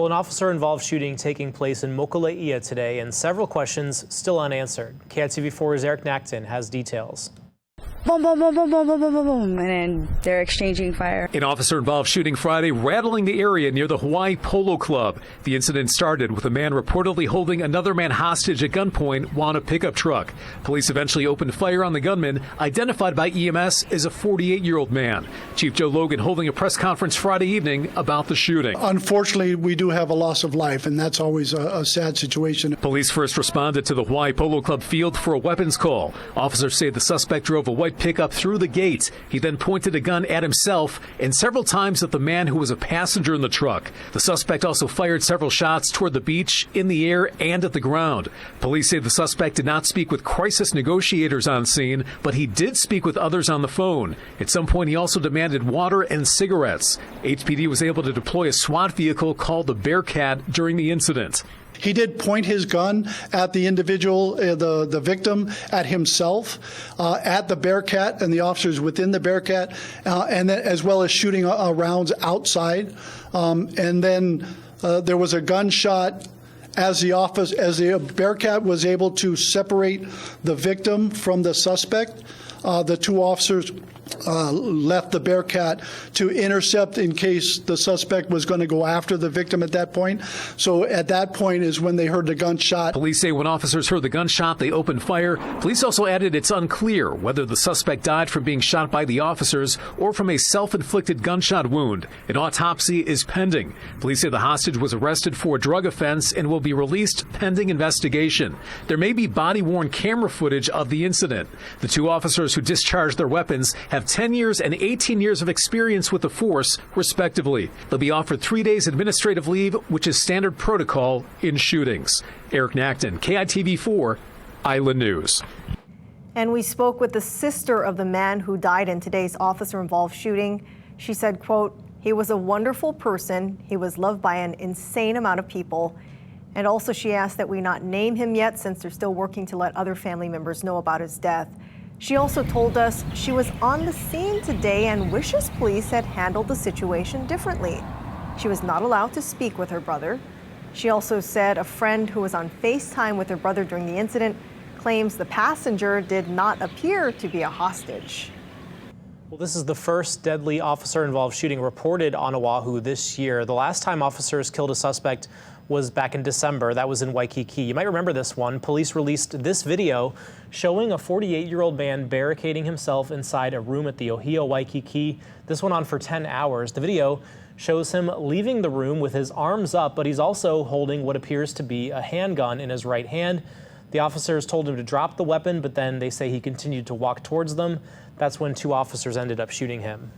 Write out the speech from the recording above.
Well, an officer-involved shooting taking place in Mokuleia today, and several questions still unanswered. KITV4's Eric Nacton has details. Boom, boom, boom, boom, boom, boom, boom, boom, boom, and then they're exchanging fire. An officer-involved shooting Friday rattling the area near the Hawaii Polo Club. The incident started with a man reportedly holding another man hostage at gunpoint while in a pickup truck. Police eventually opened fire on the gunman, identified by EMS as a 48-year-old man. Chief Joe Logan holding a press conference Friday evening about the shooting. Unfortunately, we do have a loss of life, and that's always a sad situation. Police first responded to the Hawaii Polo Club field for a weapons call. Officers say the suspect drove a white pickup through the gate. He then pointed a gun at himself and several times at the man who was a passenger in the truck. The suspect also fired several shots toward the beach, in the air, and at the ground. Police say the suspect did not speak with crisis negotiators on scene, but he did speak with others on the phone. At some point, he also demanded water and cigarettes. HPD was able to deploy a SWAT vehicle called the Bearcat during the incident. He did point his gun at the individual, the victim, at himself, at the Bearcat and the officers within the Bearcat, and then, as well as shooting rounds outside. And then there was a gunshot as the Bearcat was able to separate the victim from the suspect. The two officers left the Bearcat to intercept in case the suspect was going to go after the victim at that point. So at that point is when they heard the gunshot. Police say when officers heard the gunshot, they opened fire. Police also added it's unclear whether the suspect died from being shot by the officers or from a self-inflicted gunshot wound. An autopsy is pending. Police say the hostage was arrested for a drug offense and will be released pending investigation. There may be body-worn camera footage of the incident. The two officers who discharged their weapons have 10 years and 18 years of experience with the force, respectively. They'll be offered 3 days administrative leave, which is standard protocol in shootings. Eric Nacton, KITV4, Island News. And we spoke with the sister of the man who died in today's officer-involved shooting. She said, quote, "He was a wonderful person. He was loved by an insane amount of people." And also she asked that we not name him yet since they're still working to let other family members know about his death. She also told us she was on the scene today and wishes police had handled the situation differently. She was not allowed to speak with her brother. She also said a friend who was on FaceTime with her brother during the incident claims the passenger did not appear to be a hostage. Well, this is the first deadly officer-involved shooting reported on Oahu this year. The last time officers killed a suspect was back in December. That was in Waikiki. You might remember this one. Police released this video showing a 48-year-old man barricading himself inside a room at the Ohio Waikiki. This went on for 10 hours. The video shows him leaving the room with his arms up, but he's also holding what appears to be a handgun in his right hand. The officers told him to drop the weapon, but then they say he continued to walk towards them. That's when two officers ended up shooting him.